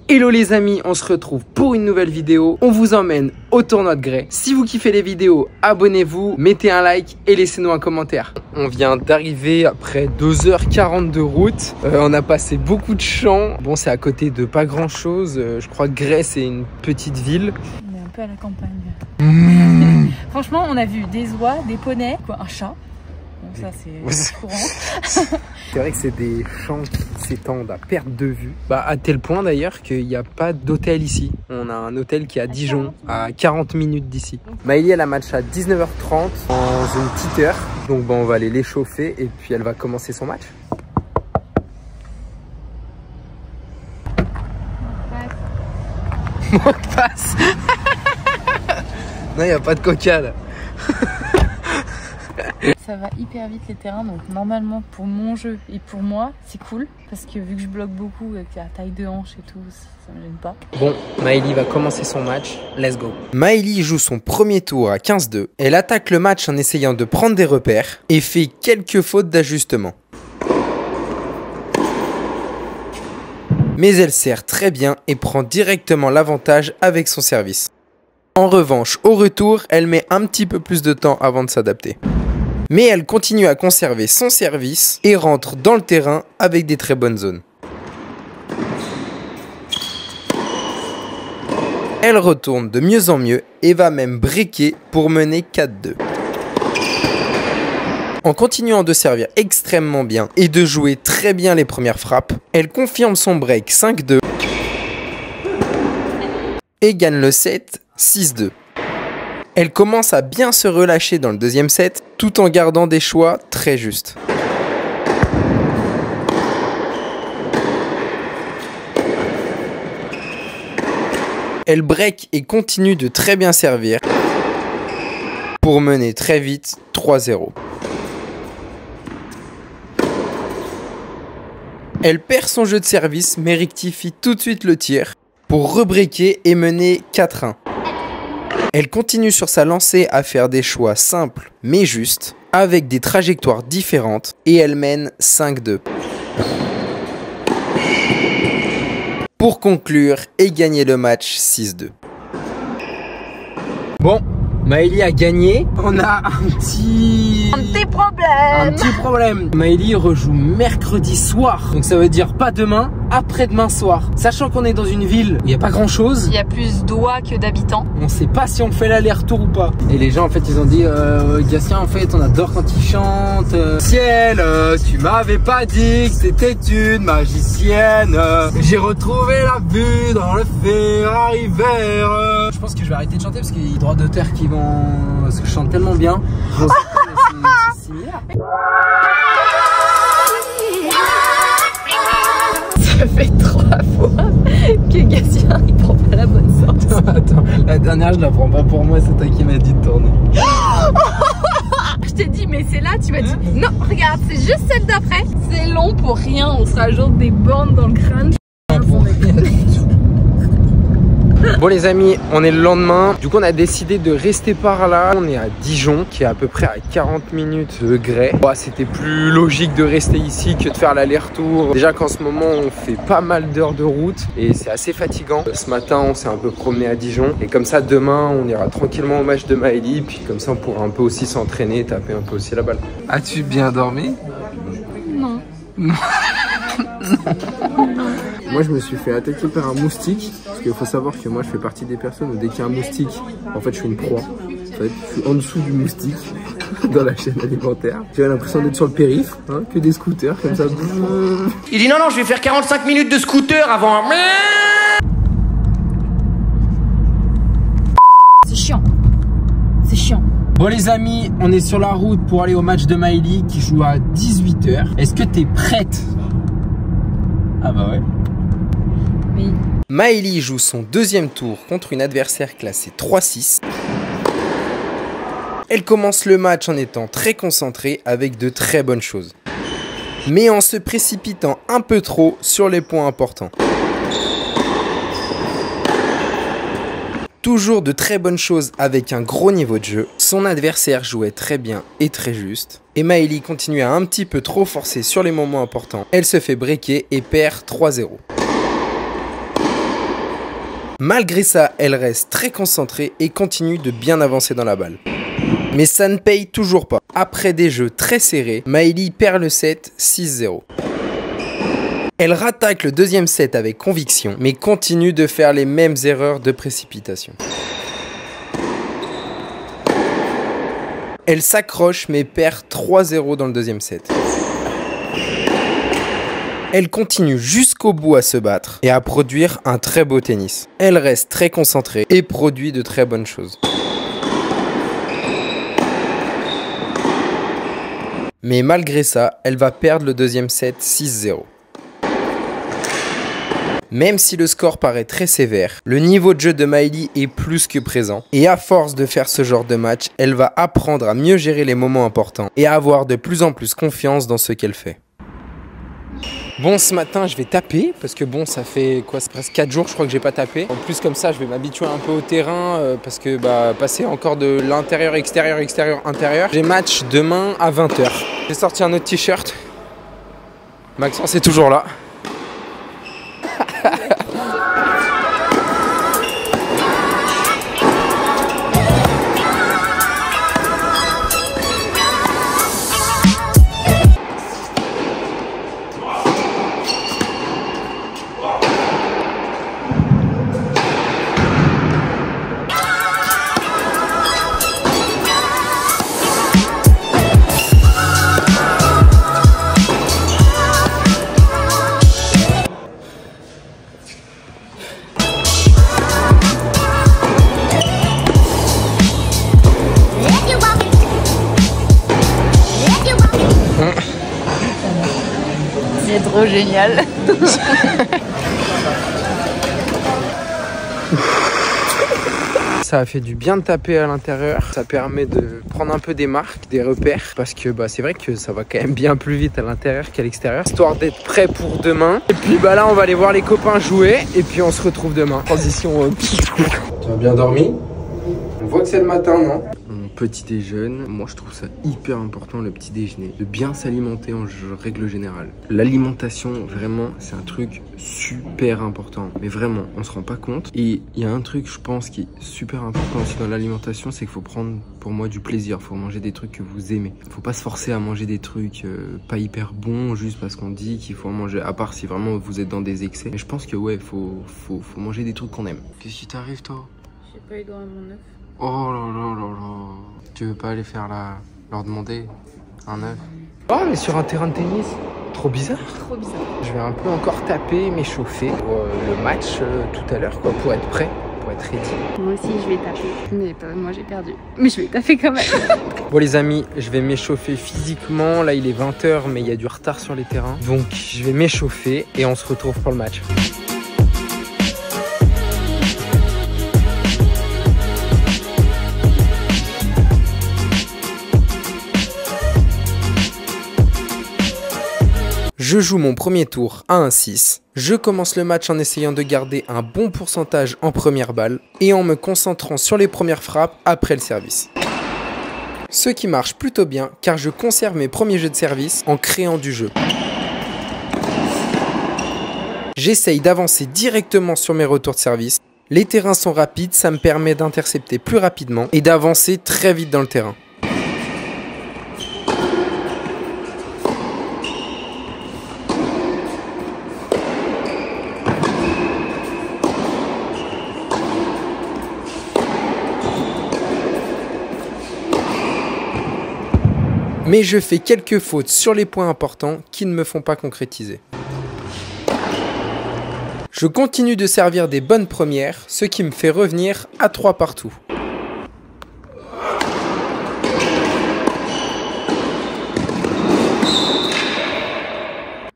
Hello les amis, on se retrouve pour une nouvelle vidéo. On vous emmène au tournoi de Grès. Si vous kiffez les vidéos, abonnez-vous, mettez un like et laissez-nous un commentaire. On vient d'arriver après 2h40 de route. On a passé beaucoup de champs. Bon, c'est à côté de pas grand chose. Je crois que Grès c'est une petite ville. On est un peu à la campagne. Franchement, on a vu des oies, des poneys, quoi, un chat. Bon, ça c'est courant. C'est vrai que c'est des champs qui s'étendent à perte de vue. À tel point d'ailleurs qu'il n'y a pas d'hôtel ici. On a un hôtel qui est à Dijon, à 40 minutes d'ici. Maëlie elle a match à 19h30 dans une petite heure. Donc on va aller l'échauffer et puis elle va commencer son match. Mot de passe. Non, il n'y a pas de coca là. Ça va hyper vite les terrains, donc normalement pour mon jeu et pour moi c'est cool parce que vu que je bloque beaucoup avec la taille de hanche et tout, ça me gêne pas. Bon, Maëlie va commencer son match, let's go. Maëlie joue son premier tour à 15-2. Elle attaque le match en essayant de prendre des repères et fait quelques fautes d'ajustement. Mais elle sert très bien et prend directement l'avantage avec son service. En revanche, au retour, elle met un petit peu plus de temps avant de s'adapter. Mais elle continue à conserver son service et rentre dans le terrain avec des très bonnes zones. Elle retourne de mieux en mieux et va même breaker pour mener 4-2. En continuant de servir extrêmement bien et de jouer très bien les premières frappes, elle confirme son break 5-2 et gagne le set 6-2. Elle commence à bien se relâcher dans le deuxième set, tout en gardant des choix très justes. Elle break et continue de très bien servir pour mener très vite 3-0. Elle perd son jeu de service mais rectifie tout de suite le tir pour rebreaker et mener 4-1. Elle continue sur sa lancée à faire des choix simples mais justes, avec des trajectoires différentes, et elle mène 5-2. Pour conclure et gagner le match 6-2. Bon, Maëlie a gagné. On a un petit problème. Maëlie rejoue mercredi soir. Donc ça veut dire pas demain, après-demain soir. Sachant qu'on est dans une ville où il n'y a pas grand chose. il y a plus d'oies que d'habitants. On sait pas si on fait l'aller-retour ou pas. Et les gens en fait ils ont dit Gatien en fait on adore quand il chante. Ciel, tu m'avais pas dit que c'était une magicienne. J'ai retrouvé la vue dans le Ferrari vert. Je pense que je vais arrêter de chanter parce qu'il y a des droits d'auteur qui vont... Parce que je chante tellement bien. C'est similaire. Ça fait 3 fois que Gatien il prend pas la bonne sorte. Attends, la dernière je la prends pas pour moi, c'est toi qui m'as dit de tourner. Je t'ai dit mais c'est là, tu m'as dit non regarde c'est juste celle d'après. C'est long pour rien, on se rajoute des bornes dans le crâne. Bon les amis, on est le lendemain. Du coup on a décidé de rester par là. On est à Dijon, qui est à peu près à 40 minutes de Grès. C'était plus logique de rester ici que de faire l'aller-retour. Déjà qu'en ce moment on fait pas mal d'heures de route et c'est assez fatigant. Ce matin on s'est un peu promené à Dijon. Et comme ça demain on ira tranquillement au match de Maëlie. Puis comme ça on pourra un peu aussi s'entraîner, taper un peu aussi la balle. As-tu bien dormi? Non. Moi je me suis fait attaquer par un moustique. Parce qu'il faut savoir que moi je fais partie des personnes où dès qu'il y a un moustique, en fait je suis une proie. En fait, je suis en dessous du moustique dans la chaîne alimentaire. J'ai l'impression d'être sur le périph, hein, que des scooters comme ça. Il dit non, je vais faire 45 minutes de scooter avant. C'est chiant. C'est chiant. Bon les amis, on est sur la route pour aller au match de Maëlie qui joue à 18h. Est-ce que t'es prête? Ah bah ouais. Oui. Maëlie joue son deuxième tour contre une adversaire classée 3-6. Elle commence le match en étant très concentrée avec de très bonnes choses. Mais en se précipitant un peu trop sur les points importants. Toujours de très bonnes choses avec un gros niveau de jeu. Son adversaire jouait très bien et très juste. Et Maëlie continue à un petit peu trop forcer sur les moments importants. Elle se fait breaker et perd 3-0. Malgré ça, elle reste très concentrée et continue de bien avancer dans la balle. Mais ça ne paye toujours pas. Après des jeux très serrés, Maëlie perd le set 6-0. Elle rattaque le deuxième set avec conviction, mais continue de faire les mêmes erreurs de précipitation. Elle s'accroche mais perd 3-0 dans le deuxième set. Elle continue jusqu'au bout à se battre et à produire un très beau tennis. Elle reste très concentrée et produit de très bonnes choses. Mais malgré ça, elle va perdre le deuxième set 6-0. Même si le score paraît très sévère, le niveau de jeu de Maëlie est plus que présent. Et à force de faire ce genre de match, elle va apprendre à mieux gérer les moments importants et à avoir de plus en plus confiance dans ce qu'elle fait. Bon, ce matin, je vais taper parce que bon, ça fait quoi, c'est presque 4 jours, je crois que j'ai pas tapé. En plus, comme ça, je vais m'habituer un peu au terrain parce que passer encore de l'intérieur, extérieur, extérieur, intérieur. J'ai match demain à 20 h. J'ai sorti un autre t-shirt. Maxence est toujours là. C'est trop génial. Ça a fait du bien de taper à l'intérieur. Ça permet de prendre un peu des marques, des repères. Parce que c'est vrai que ça va quand même bien plus vite à l'intérieur qu'à l'extérieur. Histoire d'être prêt pour demain. Et puis là, on va aller voir les copains jouer. Et puis on se retrouve demain. Transition. Tu as bien dormi? On voit que c'est le matin, non? Petit déjeuner, moi je trouve ça hyper important le petit déjeuner, de bien s'alimenter en règle générale. L'alimentation vraiment c'est un truc super important, mais vraiment on se rend pas compte. Et il y a un truc je pense qui est super important aussi dans l'alimentation, c'est qu'il faut prendre pour moi du plaisir, faut manger des trucs que vous aimez. Faut pas se forcer à manger des trucs pas hyper bons juste parce qu'on dit qu'il faut en manger, à part si vraiment vous êtes dans des excès. Mais je pense que ouais, faut manger des trucs qu'on aime. Qu'est-ce qui t'arrive toi? J'ai pas eu droit à mon œuf. Oh là là là là. Tu veux pas aller faire leur demander un œuf? Oh mais sur un terrain de tennis. Trop bizarre. Trop bizarre. Je vais un peu encore taper, m'échauffer pour le match tout à l'heure quoi, pour être prêt, pour être ready. Moi aussi je vais taper, mais moi j'ai perdu. Mais je vais taper quand même. Bon les amis, je vais m'échauffer physiquement. Là il est 20 h mais il y a du retard sur les terrains. Donc je vais m'échauffer et on se retrouve pour le match. Je joue mon premier tour à 1-6. Je commence le match en essayant de garder un bon pourcentage en première balle et en me concentrant sur les premières frappes après le service. Ce qui marche plutôt bien car je conserve mes premiers jeux de service en créant du jeu. J'essaye d'avancer directement sur mes retours de service. Les terrains sont rapides, ça me permet d'intercepter plus rapidement et d'avancer très vite dans le terrain. Mais je fais quelques fautes sur les points importants qui ne me font pas concrétiser. Je continue de servir des bonnes premières, ce qui me fait revenir à 3 partout.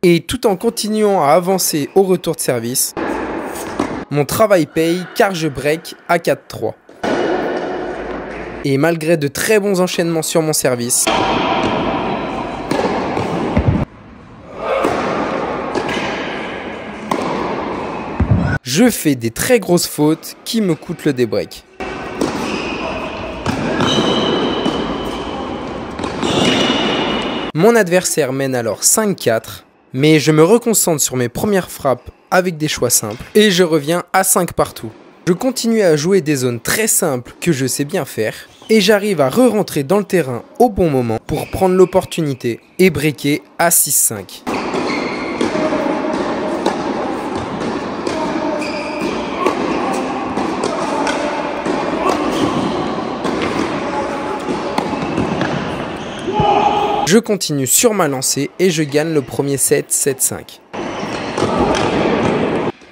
Et tout en continuant à avancer au retour de service, mon travail paye car je break à 4-3. Et malgré de très bons enchaînements sur mon service, je fais des très grosses fautes qui me coûtent le débreak. Mon adversaire mène alors 5-4, mais je me reconcentre sur mes premières frappes avec des choix simples et je reviens à 5 partout. Je continue à jouer des zones très simples que je sais bien faire et j'arrive à re-rentrer dans le terrain au bon moment pour prendre l'opportunité et breaker à 6-5. Je continue sur ma lancée et je gagne le premier set 7-5.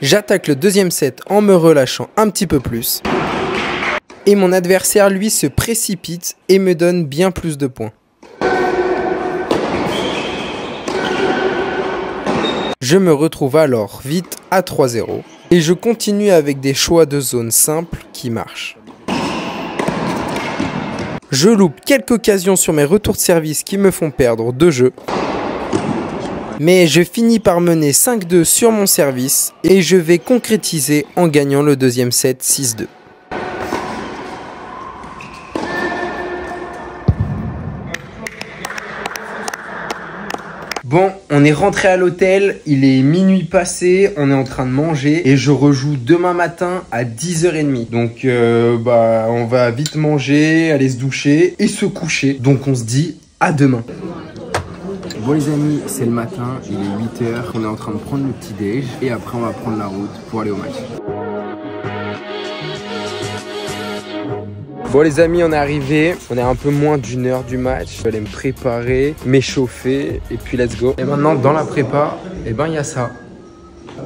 J'attaque le deuxième set en me relâchant un petit peu plus. Et mon adversaire, lui, se précipite et me donne bien plus de points. Je me retrouve alors vite à 3-0. Et je continue avec des choix de zone simples qui marchent. Je loupe quelques occasions sur mes retours de service qui me font perdre 2 jeux. Mais je finis par mener 5-2 sur mon service et je vais concrétiser en gagnant le deuxième set 6-2. Bon, on est rentré à l'hôtel, il est minuit passé, on est en train de manger et je rejoue demain matin à 10h30. Donc on va vite manger, aller se doucher et se coucher. Donc on se dit à demain. Bon les amis, c'est le matin, il est 8h, on est en train de prendre le petit déj et après on va prendre la route pour aller au match. Bon les amis, on est arrivé, on est un peu moins d'une heure du match. Je vais aller me préparer, m'échauffer et puis let's go. Et maintenant dans la prépa, il y a ça.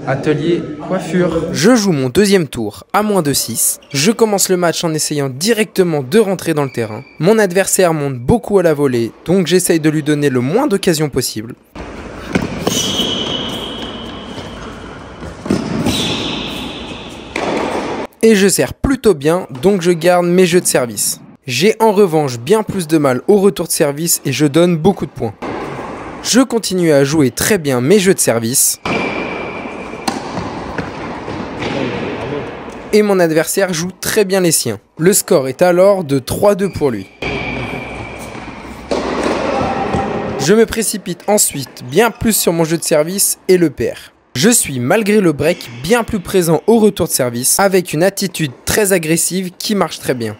Atelier coiffure. Je joue mon deuxième tour à moins de 6. Je commence le match en essayant directement de rentrer dans le terrain. Mon adversaire monte beaucoup à la volée, donc j'essaye de lui donner le moins d'occasions possible. Et je sers plutôt bien, donc je garde mes jeux de service. J'ai en revanche bien plus de mal au retour de service et je donne beaucoup de points. Je continue à jouer très bien mes jeux de service. Et mon adversaire joue très bien les siens. Le score est alors de 3-2 pour lui. Je me précipite ensuite bien plus sur mon jeu de service et le perds. Je suis malgré le break bien plus présent au retour de service avec une attitude très agressive qui marche très bien.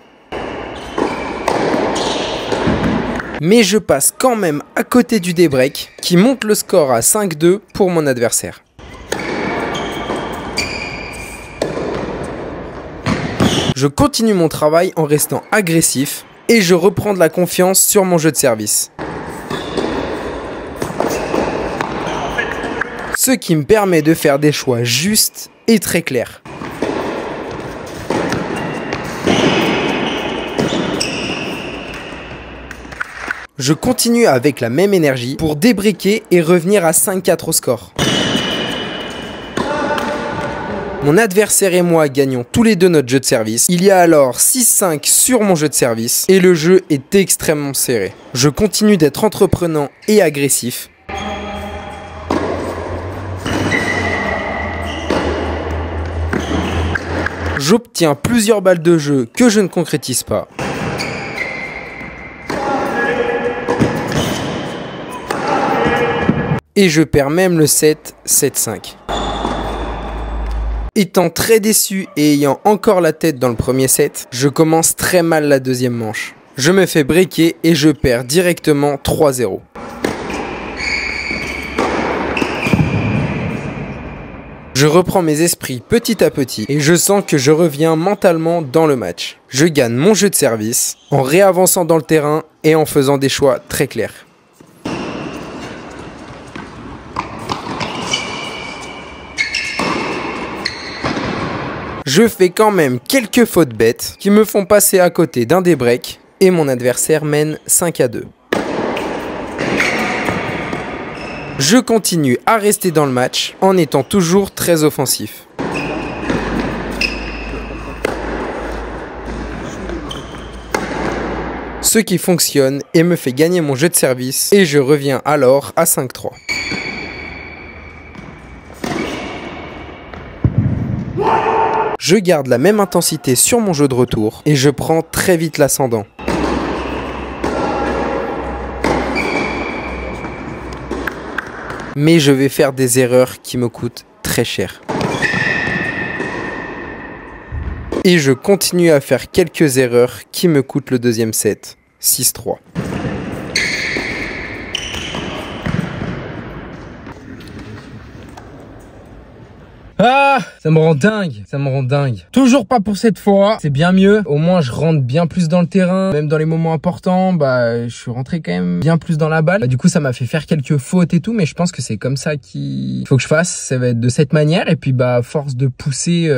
Mais je passe quand même à côté du débreak qui monte le score à 5-2 pour mon adversaire. Je continue mon travail en restant agressif et je reprends de la confiance sur mon jeu de service. Ce qui me permet de faire des choix justes et très clairs. Je continue avec la même énergie pour débriquer et revenir à 5-4 au score. Mon adversaire et moi gagnons tous les deux notre jeu de service. Il y a alors 6-5 sur mon jeu de service et le jeu est extrêmement serré. Je continue d'être entreprenant et agressif. J'obtiens plusieurs balles de jeu que je ne concrétise pas. Et je perds même le set 7-5. Étant très déçu et ayant encore la tête dans le premier set, je commence très mal la deuxième manche. Je me fais breaker et je perds directement 3-0. Je reprends mes esprits petit à petit et je sens que je reviens mentalement dans le match. Je gagne mon jeu de service en réavançant dans le terrain et en faisant des choix très clairs. Je fais quand même quelques fautes bêtes qui me font passer à côté d'un des breaks et mon adversaire mène 5-2. Je continue à rester dans le match en étant toujours très offensif. Ce qui fonctionne et me fait gagner mon jeu de service et je reviens alors à 5-3. Je garde la même intensité sur mon jeu de retour et je prends très vite l'ascendant. Mais je vais faire des erreurs qui me coûtent très cher. Et je continue à faire quelques erreurs qui me coûtent le deuxième set. 6-3. Ah, ça me rend dingue, ça me rend dingue. Toujours pas pour cette fois, c'est bien mieux. Au moins, je rentre bien plus dans le terrain. Même dans les moments importants, bah, je suis rentré quand même bien plus dans la balle. Bah, du coup, ça m'a fait faire quelques fautes et tout, mais je pense que c'est comme ça qu'il faut que je fasse. Ça va être de cette manière. Et puis, bah, à force de pousser,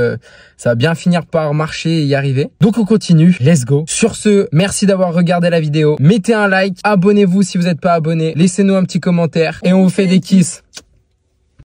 ça va bien finir par marcher et y arriver. Donc, on continue. Let's go. Sur ce, merci d'avoir regardé la vidéo. Mettez un like, abonnez-vous si vous n'êtes pas abonné. Laissez-nous un petit commentaire et on vous fait des kisses.